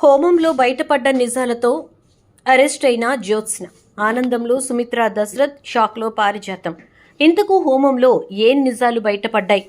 హోమంలో బయటపడ్డ నిజాలతో అరెస్ట్ అయిన జ్యోత్స్న, ఆనందంలో సుమిత్ర దశరథ్, షాక్లో పారిజాతం. ఇంతకు హోమంలో ఏం నిజాలు బయటపడ్డాయి?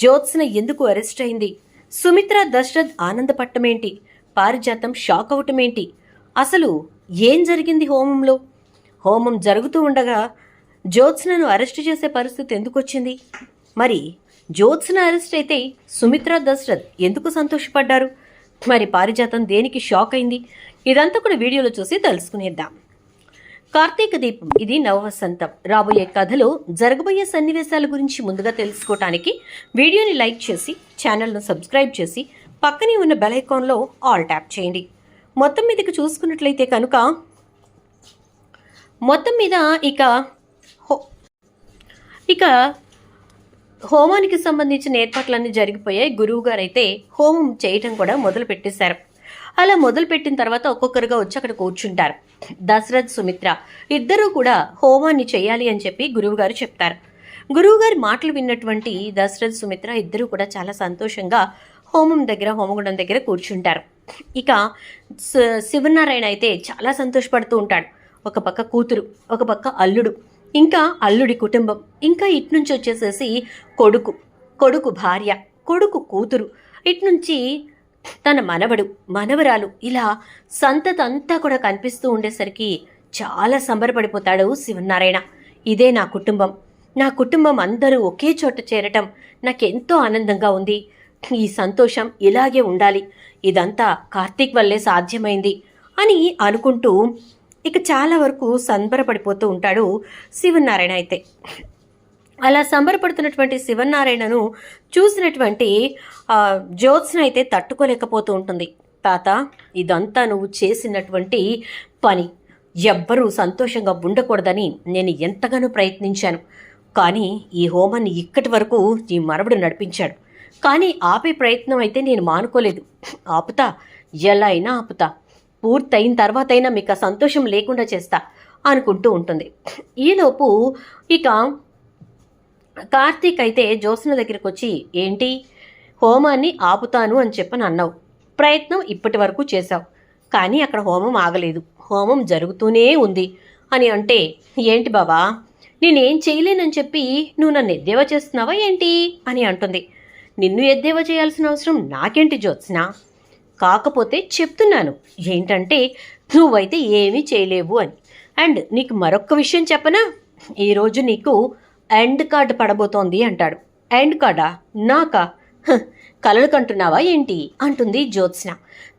జ్యోత్స్న ఎందుకు అరెస్ట్ అయింది? సుమిత్ర దశరథ్ ఆనందపట్టమేంటి? పారిజాతం షాక్ అవటమేంటి? అసలు ఏం జరిగింది హోమంలో? హోమం జరుగుతూ ఉండగా జ్యోత్స్నను అరెస్ట్ చేసే పరిస్థితి ఎందుకు వచ్చింది? మరి జ్యోత్స్న అరెస్ట్ అయితే సుమిత్ర దశరథ్ ఎందుకు సంతోషపడ్డారు? మరి పారిజాతం దేనికి షాక్ అయింది? ఇదంతా కూడా వీడియోలో చూసి తెలుసుకునేద్దాం. కార్తీక దీపం, ఇది నవవసంతం. రాబోయే కథలో జరగబోయే సన్నివేశాల గురించి ముందుగా తెలుసుకోవటానికి వీడియోని లైక్ చేసి ఛానల్ను సబ్స్క్రైబ్ చేసి పక్కనే ఉన్న బెల్ ఐకాన్లో ఆల్ ట్యాప్ చేయండి. మొత్తం మీదకి చూసుకున్నట్లయితే కనుక మొత్తం మీద ఇక హోమానికి సంబంధించిన ఏర్పాట్లన్నీ జరిగిపోయాయి. గురువు గారు అయితే హోమం చేయటం కూడా మొదలు పెట్టేశారు. అలా మొదలు పెట్టిన తర్వాత ఒక్కొక్కరుగా వచ్చి అక్కడ కూర్చుంటారు. దశరథ్, సుమిత్ర ఇద్దరూ కూడా హోమాన్ని చేయాలి అని చెప్పి గురువుగారు చెప్తారు. గురువుగారి మాటలు విన్నటువంటి దశరథ్, సుమిత్ర ఇద్దరూ కూడా చాలా సంతోషంగా హోమగుండం దగ్గర కూర్చుంటారు. ఇక శివనారాయణ అయితే చాలా సంతోషపడుతూ ఉంటాడు. ఒక పక్క కూతురు, ఒక పక్క అల్లుడు, ఇంకా అల్లుడి కుటుంబం, ఇంకా ఇట్నుంచి వచ్చేసేసి కొడుకు భార్య, కొడుకు కూతురు, ఇట్నుంచి తన మనవరాలు, ఇలా సంతతంతా కూడా కనిపిస్తూ ఉండేసరికి చాలా సంబరపడిపోతాడు శివనారాయణ. ఇదే నా కుటుంబం అందరూ ఒకే చోట చేరటం నాకెంతో ఆనందంగా ఉంది. ఈ సంతోషం ఇలాగే ఉండాలి. ఇదంతా కార్తీక్ వల్లే సాధ్యమైంది అని అనుకుంటూ ఇక చాలా వరకు సంబరపడిపోతూ ఉంటాడు శివనారాయణ. అయితే అలా సంబరపడుతున్నటువంటి శివనారాయణను చూసినటువంటి జ్యోత్స్న అయితే తట్టుకోలేకపోతూ ఉంటుంది. తాత, ఇదంతా నువ్వు చేసినటువంటి పని, ఎవ్వరూ సంతోషంగా ఉండకూడదని నేను ఎంతగానో ప్రయత్నించాను. కానీ ఈ హోమాన్ని ఇక్కడి వరకు నీ మనవడు నడిపించాడు. కానీ ఆపే ప్రయత్నం అయితే నేను మానుకోలేదు. ఆపుతా, ఎలా అయినా ఆపుతా. పూర్తయిన తర్వాతైనా మీకు ఆ సంతోషం లేకుండా చేస్తా అనుకుంటూ ఉంటుంది. ఈలోపు ఇక కార్తీక్ అయితే జ్యోత్స్న దగ్గరికి వచ్చి, ఏంటి హోమాన్ని ఆపుతాను అని చెప్పని అన్నావు, ప్రయత్నం ఇప్పటి వరకు చేశావు, కానీ అక్కడ హోమం ఆగలేదు, హోమం జరుగుతూనే ఉంది అని అంటే, ఏంటి బాబా నేనేం చేయలేనని చెప్పి నువ్వు నన్ను ఎద్దేవా చేస్తున్నావా ఏంటి అని అంటుంది. నిన్ను ఎద్దేవా చేయాల్సిన అవసరం నాకేంటి జ్యోత్స్న? కాకపోతే చెప్తున్నాను ఏంటంటే నువ్వైతే ఏమీ చేయలేవు అని. అండ్ నీకు మరొక్క విషయం చెప్పనా? ఈరోజు నీకు ఎండ్ కార్డు పడబోతోంది అంటాడు. ఎండ్ కార్డా? నాకా? కలలు కంటున్నావా ఏంటి అంటుంది జ్యోత్స్న.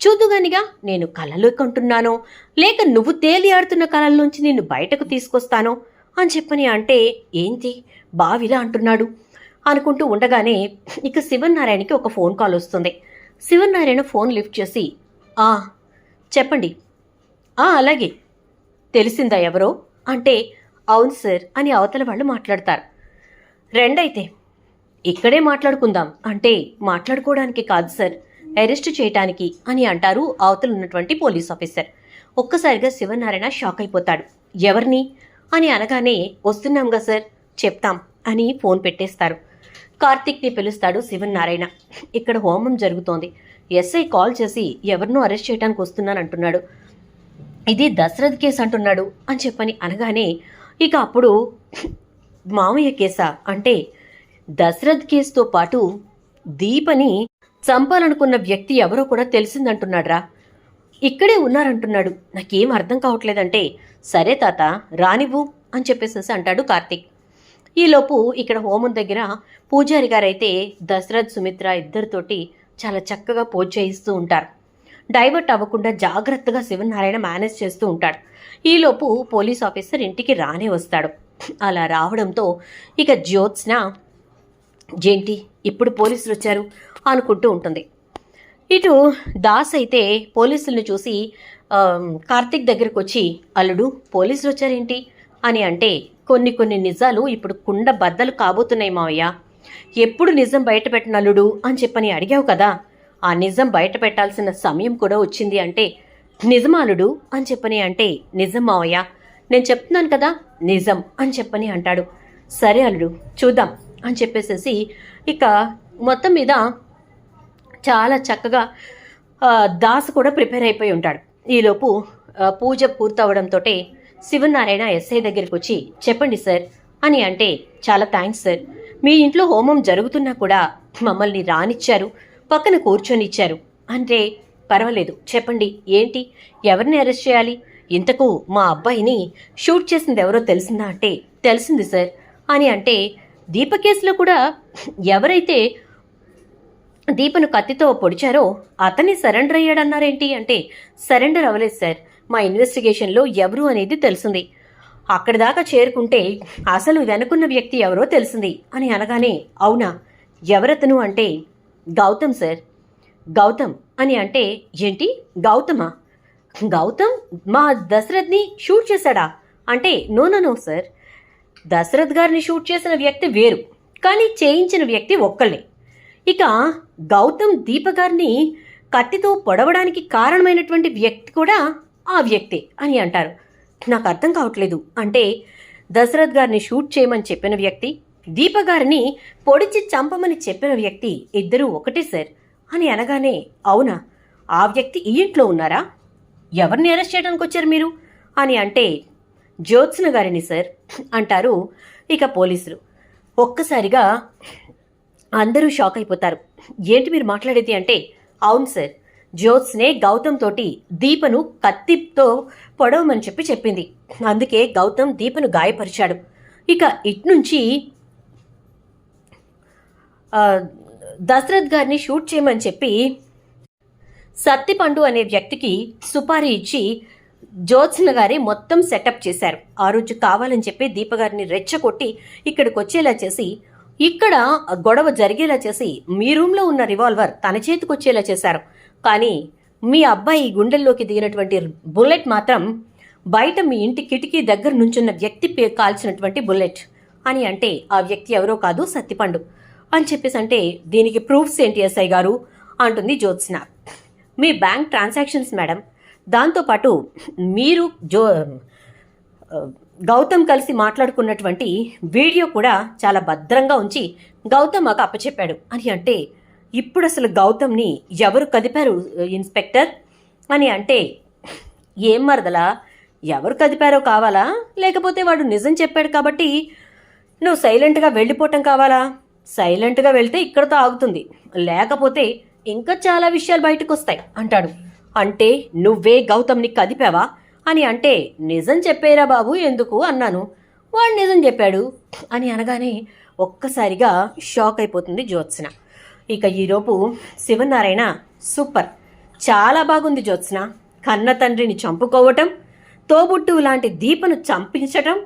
చూద్దుగానిగా నేను కలలు కంటున్నానో లేక నువ్వు తేలి ఆడుతున్న కళల్లోంచి నిన్ను బయటకు తీసుకొస్తానో అని చెప్పని అంటే, ఏంటి బావిలా అంటున్నాడు అనుకుంటూ ఉండగానే ఇక శివనారాయణకి ఒక ఫోన్ కాల్ వస్తుంది. శివనారాయణ ఫోన్ లిఫ్ట్ చేసి, చెప్పండి. అలాగే, తెలిసిందా ఎవరో అంటే, అవును సార్ అని అవతల వాళ్ళు మాట్లాడతారు. రెండైతే ఇక్కడే మాట్లాడుకుందాం అంటే, మాట్లాడుకోవడానికి కాదు సార్, అరెస్ట్ చేయటానికి అని అంటారు అవతల ఉన్నటువంటి పోలీస్ ఆఫీసర్. ఒక్కసారిగా శివనారాయణ షాక్ అయిపోతాడు. ఎవరిని అని అనగానే, వస్తున్నాంగా సార్, చెప్తాం అని ఫోన్ పెట్టేస్తారు. కార్తీక్ని పిలుస్తాడు శివనారాయణ. ఇక్కడ హోమం జరుగుతోంది. ఎస్ఐ కాల్ చేసి ఎవరినో అరెస్ట్ చేయడానికి వస్తున్నానంటున్నాడు. ఇది దశరథ్ కేసు అంటున్నాడు అని చెప్పని అనగానే, ఇక అప్పుడు మామయ్య కేసా అంటే, దశరథ్ కేసుతో పాటు దీపని చంపాలనుకున్న వ్యక్తి ఎవరో కూడా తెలిసిందంటున్నాడ్రా, ఇక్కడే ఉన్నారంటున్నాడు. నాకేం అర్థం కావట్లేదంటే, సరే తాత రానివ్వు అని చెప్పేసేసి అంటాడు కార్తీక్. ఈలోపు ఇక్కడ హోమం దగ్గర పూజారి గారైతే దశరథ్, సుమిత్ర ఇద్దరితోటి చాలా చక్కగా పూజ చేయిస్తూ ఉంటారు. డైవర్ట్ అవ్వకుండా జాగ్రత్తగా శివనారాయణ మేనేజ్ చేస్తూ ఉంటాడు. ఈలోపు పోలీస్ ఆఫీసర్ ఇంటికి రానే వస్తాడు. అలా రావడంతో ఇక జ్యోత్స్న, ఏంటి ఇప్పుడు పోలీసులు వచ్చారు అనుకుంటూ ఉంటుంది. ఇటు దాస్ అయితే పోలీసుల్ని చూసి కార్తీక్ దగ్గరకు వచ్చి, అల్లుడు పోలీసులు వచ్చారేంటి అని అంటే, కొన్ని నిజాలు ఇప్పుడు కుండ బద్దలు కాబోతున్నాయి మావయ్య. ఎప్పుడు నిజం బయట పెట్టనల్లుడు అని చెప్పని అడిగావు కదా, ఆ నిజం బయట పెట్టాల్సిన సమయం కూడా వచ్చింది అంటే, నిజమాలుడు అని చెప్పని అంటే, నిజం మావయ్య, నేను చెప్తున్నాను కదా నిజం అని చెప్పని అంటాడు. సరే అల్లుడు చూద్దాం అని చెప్పేసేసి ఇక మొత్తం మీద చాలా చక్కగా దాసు కూడా ప్రిపేర్ అయిపోయి ఉంటాడు. ఈలోపు పూజ పూర్తవడంతో శివనారాయణ ఎస్ఐ దగ్గరికి వచ్చి చెప్పండి సార్ అని అంటే, చాలా థ్యాంక్స్ సార్, మీ ఇంట్లో హోమం జరుగుతున్నా కూడా మమ్మల్ని రానిచ్చారు, పక్కన కూర్చొనిచ్చారు అంటే, పర్వాలేదు చెప్పండి ఏంటి, ఎవరిని అరెస్ట్ చేయాలి, ఇంతకు మా అబ్బాయిని షూట్ చేసింది ఎవరో తెలిసిందా అంటే, తెలిసింది సార్ అని అంటే, దీప కేసులో కూడా ఎవరైతే దీపను కత్తితో పొడిచారో అతన్ని సరెండర్ అయ్యాడన్నారేంటి అంటే, సరెండర్ అవ్వలేదు సార్, మా ఇన్వెస్టిగేషన్లో ఎవరు అనేది తెలిసింది, అక్కడి దాకా చేరుకుంటే అసలు వెనుకున్న వ్యక్తి ఎవరో తెలిసింది అని అనగానే, అవునా ఎవరతను అంటే, గౌతమ్ సార్. గౌతమ్ అని అంటే, ఏంటి గౌతమా, గౌతమ్ మా దశరథ్ని షూట్ చేశాడా అంటే, నో సార్, దశరథ్ గారిని షూట్ చేసిన వ్యక్తి వేరు, కానీ చేయించిన వ్యక్తి ఒక్కళ్ళే. ఇక గౌతమ్ దీప గారిని కత్తితో పొడవడానికి కారణమైనటువంటి వ్యక్తి కూడా ఆ వ్యక్తే అని అంటారు. నాకు అర్థం కావట్లేదు అంటే, దశరథ్ గారిని షూట్ చేయమని చెప్పిన వ్యక్తి, దీప గారిని పొడిచి చంపమని చెప్పిన వ్యక్తి ఇద్దరూ ఒకటే సార్ అని అనగానే, అవునా ఆ వ్యక్తి ఈ ఇంట్లో ఉన్నారా, ఎవరిని అరెస్ట్ చేయడానికి వచ్చారు మీరు అని అంటే, జ్యోత్స్న గారిని సార్ అంటారు. ఇక పోలీసులు ఒక్కసారిగా అందరూ షాక్ అయిపోతారు. ఏంటి మీరు మాట్లాడేది అంటే, అవును సార్, జ్యోత్స్నే గౌతమ్ తోటి దీపను కత్తితో పొడవమని చెప్పింది, అందుకే గౌతమ్ దీపను గాయపరిచాడు. ఇక ఇట్నుంచి దశరథ్ గారిని షూట్ చేయమని చెప్పి సత్తిపండు అనే వ్యక్తికి సుపారీ ఇచ్చి జ్యోత్స్న గారి మొత్తం సెటప్ చేశారు. ఆ రోజు కావాలని చెప్పి దీపగారిని రెచ్చగొట్టి ఇక్కడికి వచ్చేలా చేసి, ఇక్కడ గొడవ జరిగేలా చేసి, మీ రూమ్లో ఉన్న రివాల్వర్ తన చేతికి వచ్చేలా చేశారు. కానీ మీ అబ్బాయి గుండెల్లోకి దిగినటువంటి బుల్లెట్ మాత్రం బయట మీ ఇంటి కిటికీ దగ్గర నుంచున్న వ్యక్తి కాల్చినటువంటి బుల్లెట్ అని అంటే, ఆ వ్యక్తి ఎవరో కాదు సత్తిపండు అని చెప్పేసి అంటే, దీనికి ప్రూఫ్స్ ఏంటి ఎస్ఐ గారు అంటుంది జ్యోత్స్న. మీ బ్యాంక్ ట్రాన్సాక్షన్స్ మేడం, దాంతోపాటు మీరు గౌతమ్ కలిసి మాట్లాడుకున్నటువంటి వీడియో కూడా చాలా భద్రంగా ఉంచి గౌతమ్ మాకు అప్పచెప్పాడు అని అంటే, ఇప్పుడు అసలు గౌతమ్ని ఎవరు కదిపారు ఇన్స్పెక్టర్ అని అంటే, ఏం మరదలా ఎవరు కదిపారో కావాలా, లేకపోతే వాడు నిజం చెప్పాడు కాబట్టి నువ్వు సైలెంట్గా వెళ్ళిపోవటం కావాలా, సైలెంట్గా వెళ్తే ఇక్కడతో ఆగుతుంది, లేకపోతే ఇంకా చాలా విషయాలు బయటకు వస్తాయి అంటాడు. అంటే నువ్వే గౌతమ్ని కదిపావా అని అంటే, నిజం చెప్పేరా బాబు ఎందుకు అన్నాను, వాడు నిజం చెప్పాడు అని అనగానే ఒక్కసారిగా షాక్ అయిపోతుంది జ్యోత్స్న. ఇక ఈరోపు శివనారాయణ సూపర్, చాలా బాగుంది జ్యోత్స్న, కన్న తండ్రిని చంపుకోవటం, తోబుట్టువు లాంటి దీపను చంపించటం,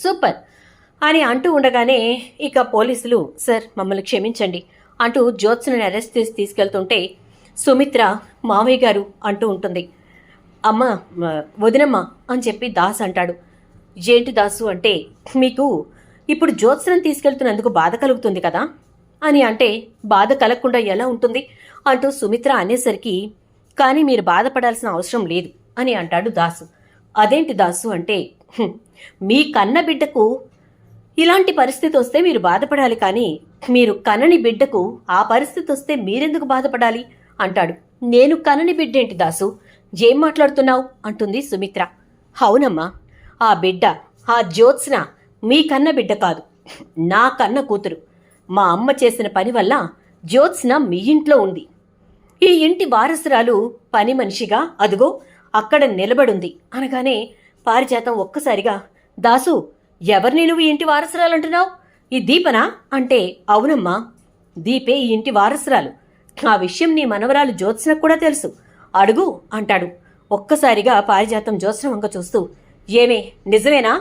సూపర్ అని అంటూ ఉండగానే ఇక పోలీసులు, సార్ మమ్మల్ని క్షమించండి అంటూ జ్యోత్స్నని అరెస్ట్ చేసి తీసుకెళ్తుంటే, సుమిత్ర మావయ్య గారు అంటూ ఉంటుంది. అమ్మ వదినమ్మ అని చెప్పి దాస్ అంటాడు. ఏంటి దాసు అంటే, మీకు ఇప్పుడు జ్యోత్స్నని తీసుకెళ్తున్నందుకు బాధ కలుగుతుంది కదా అని అంటే, బాధ కలగకుండా ఎలా ఉంటుంది అంటూ సుమిత్ర అనేసరికి, కానీ మీరు బాధపడాల్సిన అవసరం లేదు అని అంటాడు దాసు. అదేంటి దాసు అంటే, మీ కన్న బిడ్డకు ఇలాంటి పరిస్థితి వస్తే మీరు బాధపడాలి, కానీ మీరు కనని బిడ్డకు ఆ పరిస్థితి వస్తే మీరెందుకు బాధపడాలి అంటాడు. నేను కనని బిడ్డేంటి దాసు, ఏం మాట్లాడుతున్నావు అంటుంది సుమిత్ర. అవునమ్మా, ఆ బిడ్డ, ఆ జ్యోత్స్న మీ కన్న బిడ్డ కాదు, నా కన్న కూతురు. మా అమ్మ చేసిన పని వల్ల జ్యోత్స్న మీ ఇంట్లో ఉంది. ఈ ఇంటి వారసురాలు పని మనిషిగా అదుగో అక్కడ నిలబడుంది అనగానే పారిజాతం ఒక్కసారిగా, దాసు ఎవరిని నువ్వు ఇంటి వారసురాలంటున్నావు, ఈ దీపనా అంటే, అవునమ్మా దీపే ఈ ఇంటి వారసురాలు, ఆ విషయం నీ మనవరాలు జ్యోత్స్నకు కూడా తెలుసు, అడుగు అంటాడు. ఒక్కసారిగా పారిజాతం జ్యోత్స్న వంక చూస్తూ, ఏమే నిజమేనా,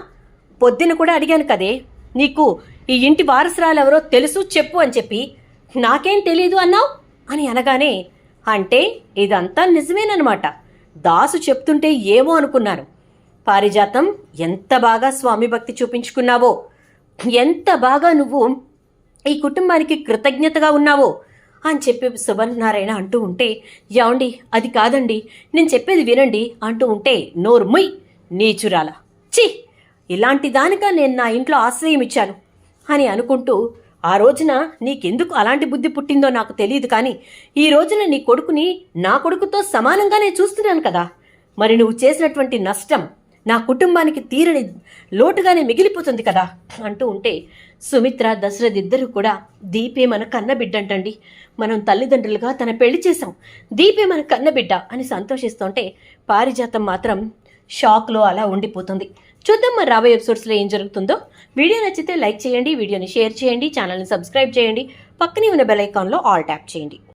పొద్దున కూడా అడిగాను కదే నీకు ఈ ఇంటి వారసురాలు ఎవరో తెలుసు చెప్పు అని చెప్పి, నాకేం తెలీదు అన్నావు అని అనగానే, అంటే ఇదంతా నిజమేనమాట, దాసు చెప్తుంటే ఏమో అనుకున్నాను. పారిజాతం ఎంత బాగా స్వామి భక్తి చూపించుకున్నావో, ఎంత బాగా నువ్వు ఈ కుటుంబానికి కృతజ్ఞతగా ఉన్నావో అని చెప్పి శివనారాయణ అంటూ ఉంటే, యాండి అది కాదండి నేను చెప్పేది వినండి అంటూ ఉంటే, నోర్ముయ్ నీచురాల, చి ఇలాంటి దానిగా నేను నా ఇంట్లో ఆశ్రయం ఇచ్చాను అని అనుకుంటూ ఆ రోజున నీకెందుకు అలాంటి బుద్ధి పుట్టిందో నాకు తెలియదు, కానీ ఈ రోజున నీ కొడుకుని నా కొడుకుతో సమానంగానే చూస్తున్నాను కదా. మరి నువ్వు చేసినటువంటి నష్టం నా కుటుంబానికి తీరని లోటుగానే మిగిలిపోతుంది కదా అంటూ ఉంటే సుమిత్ర, దశరథ్ ఇద్దరు కూడా దీపే మన కన్నబిడ్డంటండి, మనం తల్లిదండ్రులుగా తన పెళ్లి చేశాం, దీపే మన కన్నబిడ్డ అని సంతోషిస్తుంటే పారిజాతం మాత్రం షాక్లో అలా ఉండిపోతుంది. చూద్దాం మరి రాబోయే ఎపిసోడ్స్లో ఏం జరుగుతుందో. వీడియో నచ్చితే లైక్ చేయండి, వీడియోని షేర్ చేయండి, ఛానల్ని సబ్స్క్రైబ్ చేయండి, పక్కనే ఉన్న బెల్ ఐకాన్లో ఆల్ ట్యాప్ చేయండి.